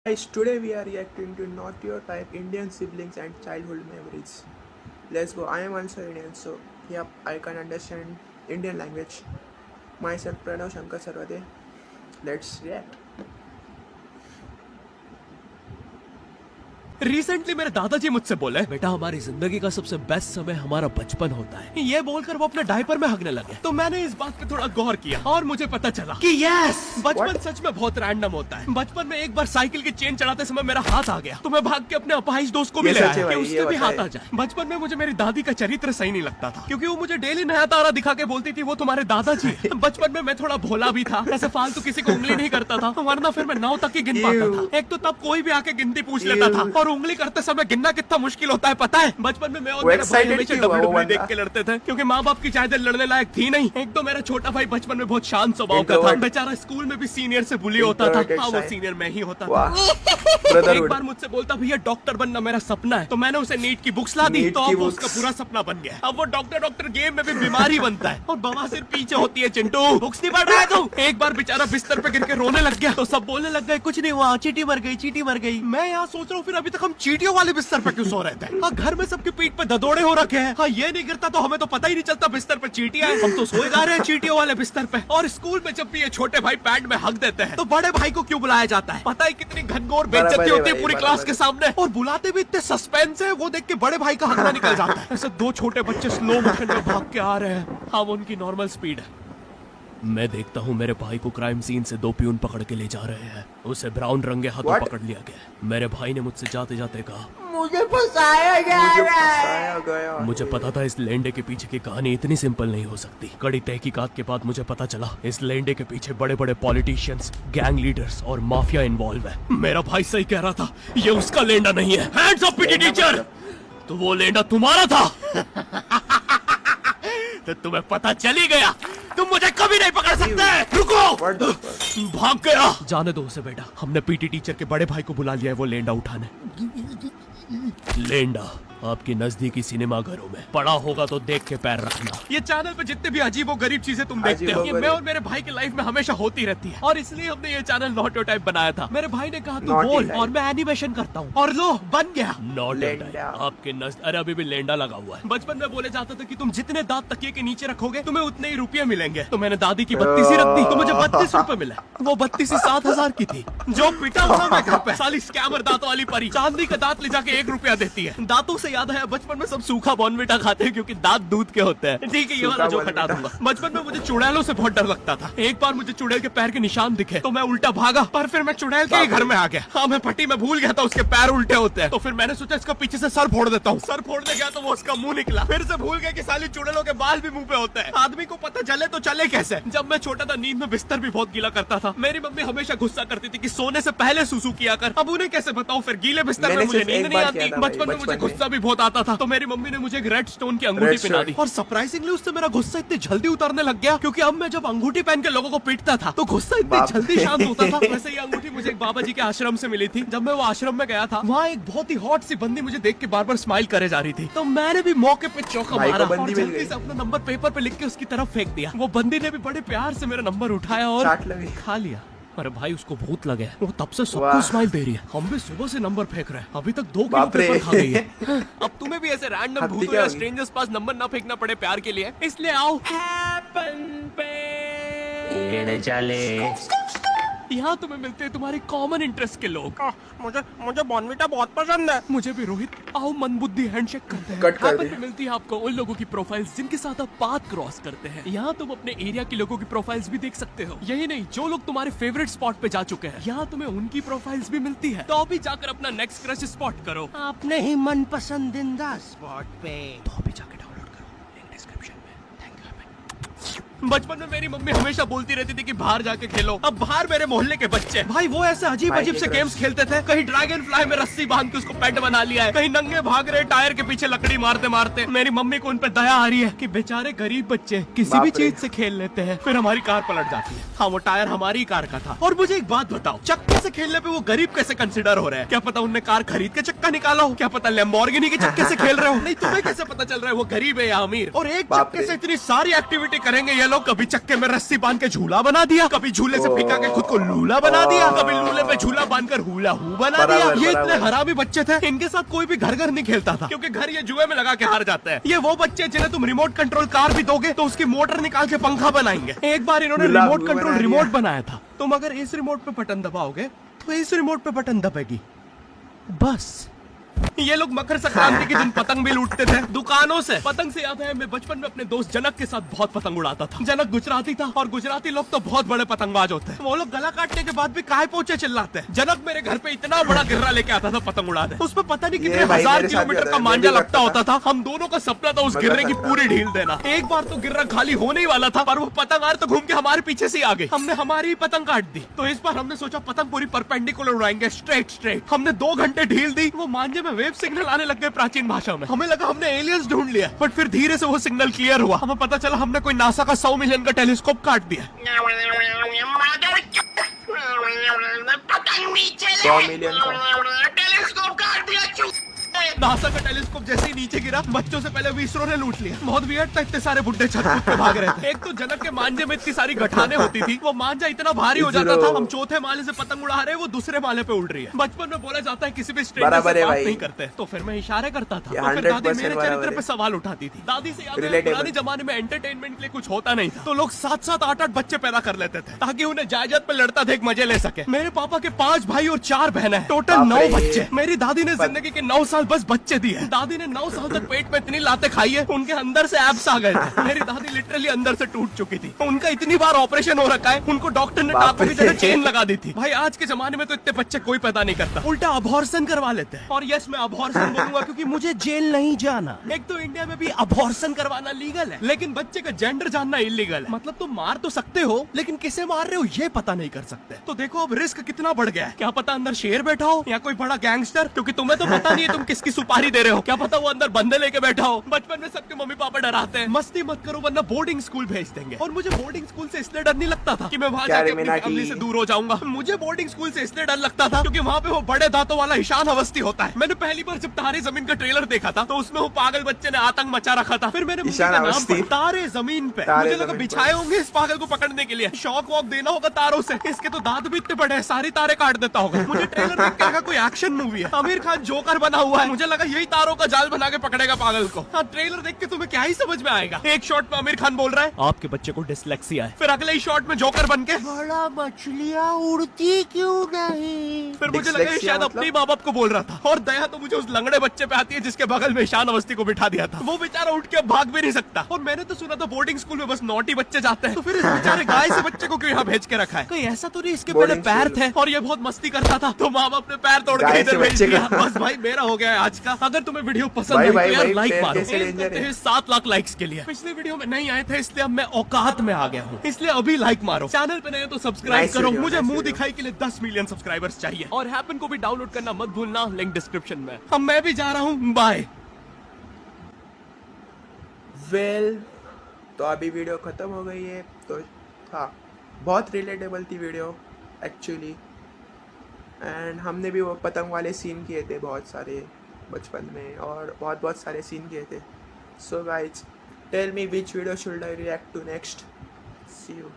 Guys, today we are reacting to Stereotype Indian siblings and childhood memories. Let's go. I am also Indian, so yep, I can understand Indian language. Myself, Pranav Shankar Sarvade. Let's react. Recently मेरे दादाजी मुझसे बोले, बेटा हमारी जिंदगी का सबसे best समय हमारा बचपन होता है। ये बोलकर वो अपने डायपर में हगने लगे। तो मैंने इस बात पे थोड़ा गौर किया और मुझे पता चला कि यस, बचपन सच में बहुत रैंडम होता है। बचपन में एक बार साइकिल की चेन चढ़ाते समय मेरा हाथ आ गया, तो मैं भाग के अपने अपाहिज दोस्त को भी ले आया कि उसके भी हाथ आ जाए। बचपन में मुझे मेरी दादी का चरित्र सही नहीं लगता था, क्योंकि वो मुझे डेली नया तारा दिखा के बोलती थी वो तुम्हारे दादाजी है। बचपन में मैं थोड़ा भोला भी था, ऐसे फालतू किसी को उंगली नहीं करता था, वरना फिर मैं 9 तक ही गिन पाता था। एक तो तब कोई भी आके गिनती पूछ लेता था, और उंगली करते समय गिनना कितना मुश्किल होता है पता है। बचपन में मैं और मेरा भाई हमेशा WWE देख के लड़ते थे, क्योंकि माँ बाप की चाहते लड़ने लायक थी नहीं। एक तो मेरा छोटा भाई बचपन में बहुत शांत स्वभाव का था, बेचारा स्कूल में भी सीनियर से बुली होता था। हाँ, वो सीनियर मैं ही होता था। एक बार मुझसे बोलता, भैया डॉक्टर बनना मेरा सपना है, तो मैंने उसे नीट की बुक्स ला दी, तो अब उसका पूरा सपना बन गया। अब वो डॉक्टर गेम में भी बीमार ही बनता है, और बवासीर पीछे होती है। चिंटू बुक्स नहीं पढ़ रहा है तू। एक बार बेचारा बिस्तर पे गिर के रोने लग गया, तो सब बोलने लग गए कुछ नहीं हुआ, चींटी मर गई, चींटी मर गई। मैं यहाँ सोच रहा हूँ फिर अभी तक हम चींटियों वाले बिस्तर पे क्यों सो रहे थे। हाँ, घर में सबके पीठ पे ददोड़े हो रखे हैं। हाँ, ये नहीं गिरता तो हमें तो पता ही नहीं चलता बिस्तर पे चींटियां हैं। हम तो सोए जा रहे हैं चींटियों वाले बिस्तर पे। और स्कूल में जब भी ये छोटे भाई पैड में हक देते हैं, तो बड़े भाई को क्यों बुलाया जाता है? पता है कितनी घनघोर बेइज्जती होती है पूरी क्लास के सामने, और बुलाते भी इतने सस्पेंस है, वो देख के बड़े भाई का हकना निकल जाता है। ऐसे 2 छोटे बच्चे स्लो मोशन में भाग के आ रहे हैं। हाँ, वो उनकी नॉर्मल स्पीड है। मैं देखता हूँ मेरे भाई को क्राइम सीन से 2 प्यून पकड़ के ले जा रहे हैं। उसे ब्राउन रंगे हाथों पकड़ लिया गया। मेरे भाई ने मुझसे जाते जाते कहा, मुझे फंसाया गया। मुझे पता था इस लेंडे के पीछे की कहानी इतनी सिंपल नहीं हो सकती। कड़ी तहकीकात के बाद मुझे पता चला इस लेंडे के पीछे बड़े बड़े पॉलिटिशियंस, गैंग लीडर्स और माफिया इन्वॉल्व है। मेरा भाई सही कह रहा था, ये उसका लेंडा नहीं है। हैंड्स अप पीटी टीचर, तो वो लेंडा तुम्हारा था। तो तुम्हें पता चल ही गया, तुम मुझे कभी नहीं पकड़ सकते। रुको, भाग गया। जाने दो उसे बेटा, हमने पीटी टीचर के बड़े भाई को बुला लिया है वो लेंडा उठाने। लेंडा आपके नजदीकी सिनेमा घरों में पड़ा होगा तो देख के पैर रखना। ये चैनल पे जितने भी अजीब और गरीब चीजें तुम देखते हो, ये मैं और मेरे भाई की लाइफ में हमेशा होती रहती है, और इसलिए हमने ये चैनल नॉटेटाइप बनाया था। मेरे भाई ने कहा तू बोल और मैं एनिमेशन करता हूँ, और लो बन गया नॉटेटाइप। आपके अरे अभी भी लेंडा लगा हुआ है। बचपन में बोले जाता था कि तुम जितने दांत तकिए के नीचे रखोगे तुम्हें उतने ही रुपये मिलेंगे। तो मैंने दादी की 32 रख दी, तो मुझे 32 रुपए मिला। वो 32 7,000 की थी। जो पिटा हुआ मैं घर पे, साली स्कैमर दांत वाली परी चांदी का दांत ले जाके 1 रुपया देती है। दांतों से याद है, बचपन में सब सूखा बॉर्नविटा खाते हैं क्योंकि दांत दूध के होते हैं। ठीक है, ये वाला जो हटा दूंगा। बचपन में मुझे चुड़ैलों से बहुत डर लगता था। एक बार मुझे चुड़ैल के पैर के निशान दिखे तो मैं उल्टा भागा, पर फिर मैं चुड़ैल के ही घर में आ गया। हाँ, मैं पट्टी में भूल गया था उसके पैर उल्टे होते हैं, तो फिर मैंने सोचा इसका पीछे से सर फोड़ देता हूँ। सर फोड़ने गया तो वो उसका मुंह निकला। फिर से भूल गया कि साली चुड़ैलों के बाल भी मुंह पे होते हैं। आदमी को पता चले तो चले कैसे। जब मैं छोटा था नींद में बिस्तर भी बहुत गीला करता था। मेरी मम्मी हमेशा गुस्सा करती थी कि सोने से पहले सुसु किया कर। अब उन्हें कैसे बताऊं, फिर गीले बिस्तर में मुझे नींद नहीं आती। बचपन में मुझे गुस्सा भी बहुत आता था, तो मेरी मम्मी ने मुझे एक रेड स्टोन की अंगूठी पहना दी, और सरप्राइजिंगली उससे मेरा गुस्सा इतनी जल्दी उतरने लग गया, क्योंकि अब मैं जब अंगूठी पहन के लोगों को पीटता था तो गुस्सा इतनी जल्दी शांत होता था। वैसे ये अंगूठी मुझे एक बाबा जी के आश्रम से मिली थी। जब मैं वो आश्रम में गया था, वहाँ एक बहुत ही हॉट सी बंदी मुझे देख के बार बार स्माइल करे जा रही थी, तो मैंने भी मौके पे चौका मारा और जल्दी से अपना नंबर पेपर पे लिख के उसकी तरफ फेंक दिया। वो बंदी ने भी बड़े प्यार से मेरा नंबर उठाया और खा लिया। अरे भाई, उसको भूत लगे, वो तब से सबको स्माइल दे रही है। हम भी सुबह से नंबर फेंक रहे हैं, अभी तक 2 किलो पेपर खा गई है। अब तुम्हें भी ऐसे रैंडम भूतों या स्ट्रेंजर्स पास नंबर ना फेंकना पड़े प्यार के लिए, इसलिए आओ हैपन पे चले। यहाँ तुम्हें मिलते हैं तुम्हारे कॉमन इंटरेस्ट के लोग। मुझे बॉर्नविटा बहुत पसंद है। मुझे भी रोहित। आओ मन बुद्धि हैंडशेक करते हैं। हैपन पे मिलती है आपको उन लोगों की प्रोफाइल्स जिनके साथ आप पाथ क्रॉस करते हैं। यहाँ तुम अपने एरिया के लोगों की प्रोफाइल्स भी देख सकते हो। यही नहीं, जो लोग तुम्हारे फेवरेट स्पॉट पे जा चुके हैं, यहाँ तुम्हें उनकी प्रोफाइल्स भी मिलती है। तो अभी जाकर अपना नेक्स्ट क्रश स्पॉट करो अपने ही मन पसंदीदा स्पॉट पे। तो अभी जाकर डाउनलोड करो, लिंक डिस्क्रिप्शन में। Thank you. बचपन में मेरी मम्मी हमेशा बोलती रहती थी कि बाहर जाके खेलो। अब बाहर मेरे मोहल्ले के बच्चे भाई वो ऐसे अजीब अजीब से गेम्स खेलते थे। कहीं ड्रैगन फ्लाई में रस्सी बांध के उसको पेट बना लिया है, कहीं नंगे भाग रहे टायर के पीछे लकड़ी मारते मारते। मेरी मम्मी को उन पे दया आ रही है कि बेचारे गरीब बच्चे किसी भी चीज से खेल लेते हैं। फिर हमारी कार पलट जाती है। हाँ, वो टायर हमारी कार का था। और मुझे एक बात बताओ, चक्के से खेलने पे वो गरीब कैसे कंसिडर हो रहे हैं? क्या पता उनने कार खरीद के चक्का निकाला हो, क्या पता लैम्बोर्गिनी के चक्के से खेल रहे हो। नहीं, तुम्हें कैसे पता चल रहा है वो गरीब है या अमीर? और एक चक्के से इतनी सारी एक्टिविटी करेंगे ये ये लोग कभी चक्के में रस्सी बांध के झूला बना दिया, कभी झूले से फेंका के खुद को लूला बना दिया, कभी लूले पे झूला बांधकर हुला हू बना दिया। ये इतने हरामी बच्चे थे, इनके साथ कोई भी घर घर नहीं खेलता था, क्योंकि घर ये जुए में लगा के हार जाते हैं। ये वो बच्चे जिन्हें तुम रिमोट कंट्रोल कार भी दोगे तो उसकी मोटर निकाल के पंखा बनाएंगे। एक बार इन्होंने रिमोट कंट्रोल रिमोट बनाया था, तुम अगर इस रिमोट पे बटन दबाओगे तो इस रिमोट पे बटन दबेगी, बस। ये लोग मकर संक्रांति के दिन पतंग भी लूटते थे दुकानों से। पतंग से याद है, मैं बचपन में अपने दोस्त जनक के साथ बहुत पतंग उड़ाता था। जनक गुजराती था और गुजराती लोग तो बहुत बड़े पतंगबाज होते हैं। वो लोग गला काटने के बाद भी काय पोचे चिल्लाते हैं। जनक मेरे घर पे इतना बड़ा गिर्रा लेके आता था पतंग उड़ाने, उसमें पता नहीं कितने 1000 किलोमीटर का मांझा लगता होता था। हम दोनों का सपना था उस गिर्रे की पूरी ढील देना। एक बार तो गिर्रा खाली होने ही वाला था, पर वो पतंग आर तो घूम के हमारे पीछे से आ गई। हमने हमारी ही पतंग काट दी। तो इस बार हमने सोचा पतंग पूरी परपेंडिकुलर उड़ाएंगे, स्ट्रेट। हमने 2 घंटे ढील दी, वो मांझे में वेव सिग्नल आने लग गए प्राचीन भाषा में। हमें लगा हमने एलियंस ढूंढ लिया, बट फिर धीरे से वो सिग्नल क्लियर हुआ। हमें पता चला हमने कोई नासा का 100 मिलियन का टेलीस्कोप काट दिया। 100 मिलियन टेलीस्कोप काट दिया। नासा का टेलीस्कोप जैसे ही नीचे गिरा, बच्चों से पहले विसरो ने लूट लिया। बहुत वियर्ड था, इतने सारे बुड्ढे छत कूद के भाग रहे थे। एक तो जनक के मांझे में इतनी सारी गठाने होती थी, वो मांझा इतना भारी हो जाता था, हम चौथे माले से पतंग उड़ा रहे, वो दूसरे माले पे उड़ रही है। बचपन में बोला जाता है किसी भी स्ट्रेंजर से बात नहीं करते, तो फिर मैं इशारे करता था। तो फिर दादी मेरे चरित्र पे सवाल उठाती थी। दादी से याद है, पुराने जमाने में एंटरटेनमेंट के लिए कुछ होता नहीं था, तो लोग 7-7, 8-8 बच्चे पैदा कर लेते थे ताकि उन्हें जायदाद पे लड़ता देख मजे ले सके। मेरे पापा के 5 भाई और 4 बहनें, टोटल 9 बच्चे। मेरी दादी ने जिंदगी के 9 साल बस बच्चे दिए। दादी ने 9 साल तक पेट में इतनी लातें खाई है, उनके अंदर से एब्स आ गए थे। मेरी दादी लिटरली अंदर से टूट चुकी थी। उनका इतनी बार ऑपरेशन हो रखा है, उनको डॉक्टर ने टांकों की जगह चेन लगा दी थी। भाई आज के जमाने में तो इतने बच्चे कोई पैदा नहीं करता, उल्टा अबॉर्शन करवा लेते हैं। और यस, मैं अबॉर्शन बोलूंगा क्योंकि मुझे जेल नहीं जाना। एक तो इंडिया में भी अबॉर्शन करवाना लीगल है, लेकिन बच्चे का जेंडर जानना इलीगल है। मतलब तुम मार तो सकते हो, लेकिन किसे मार रहे हो ये पता नहीं कर सकते। तो देखो अब रिस्क कितना बढ़ गया है। क्या पता अंदर शेर बैठा हो या कोई बड़ा गैंगस्टर, क्योंकि तुम्हें तो पता नहीं है तुम किसकी सुपारी दे रहे हो। क्या पता वो अंदर बंदे लेके बैठा हो। बचपन में सबके मम्मी पापा डराते हैं, मस्ती मत करो वरना बोर्डिंग स्कूल भेज देंगे। और मुझे बोर्डिंग स्कूल से इसलिए डर नहीं लगता था कि मैं वहां जाके अपनी फैमिली से दूर हो जाऊंगा। मुझे बोर्डिंग स्कूल से इसलिए डर लगता था क्योंकि वहाँ पे वो बड़े दांतों वाला ईशान अवस्थी होता है। मैंने पहली बार जब तारे जमीन का ट्रेलर देखा था, तो उसमें वो पागल बच्चे ने आतंक मचा रखा था। फिर मैंने मूवी का नाम पढ़ा, तारे जमीन पे। मुझे लगा बिछाए होंगे इस पागल को पकड़ने के लिए, शॉक वॉक देना होगा तारों से। इसके तो दांत भी इतने बड़े हैं, सारी तारे काट देता होगा। मुझे ट्रेलर देख के लगा कोई एक्शन मूवी है, आमिर खान जोकर बना हुआ है। मुझे लगा यही तारों का जाल बना के पकड़ेगा पागल को। हाँ, ट्रेलर देख के तुम्हें क्या ही समझ में आएगा। एक शॉट में आमिर खान बोल रहा है आपके बच्चे को डिसलेक्सिया है, फिर अगले ही शॉट में जोकर बन के बड़ा मछलियाँ उड़ती क्यों नहीं। फिर मुझे लगा ये शायद अपने माँ बाप को बोल रहा था। और दया तो मुझे उस लंगड़े बच्चे पे आती है जिसके बगल में ईशान अवस्थी को बिठा दिया था। वो बेचारा उठ के भाग भी नहीं सकता। और मैंने तो सुना था बोर्डिंग स्कूल में बस नॉटी बच्चे जाते हैं, तो फिर इस बेचारे गाय से बच्चे को क्यों यहाँ भेज के रखा है। कोई ऐसा तो नहीं इसके पहले पैर थे और ये बहुत मस्ती करता था, तो माँ बाप ने पैर तोड़ के इधर भेज दिया। बस भाई मेरा हो गया है आज का। अगर तुम्हें वीडियो पसंद आई तो यार लाइक मारो। 7 लाख लाइक्स के लिए। पिछले वीडियो में नहीं आए थे इसलिए अब मैं औकात में आ गया हूँ, इसलिए अभी लाइक मारो। चैनल पे नए तो सब्सक्राइब करो। मुझे मुंह दिखाई के लिए 10 मिलियन सब्सक्राइबर्स चाहिए। और हैपन को भी डाउनलोड करना मत भूलना, लिंक डिस्क्रिप्शन में। अब मैं भी जा रहा हूँ, बाय। वेल, तो अभी वीडियो खत्म हो गई है। तो हाँ, बहुत रिलेटेबल थी वीडियो एक्चुअली। एंड हमने भी वो पतंग वाले सीन किए थे बहुत सारे बचपन में, और बहुत सारे सीन किए थे। So guys, tell me which video should I react to next. See you.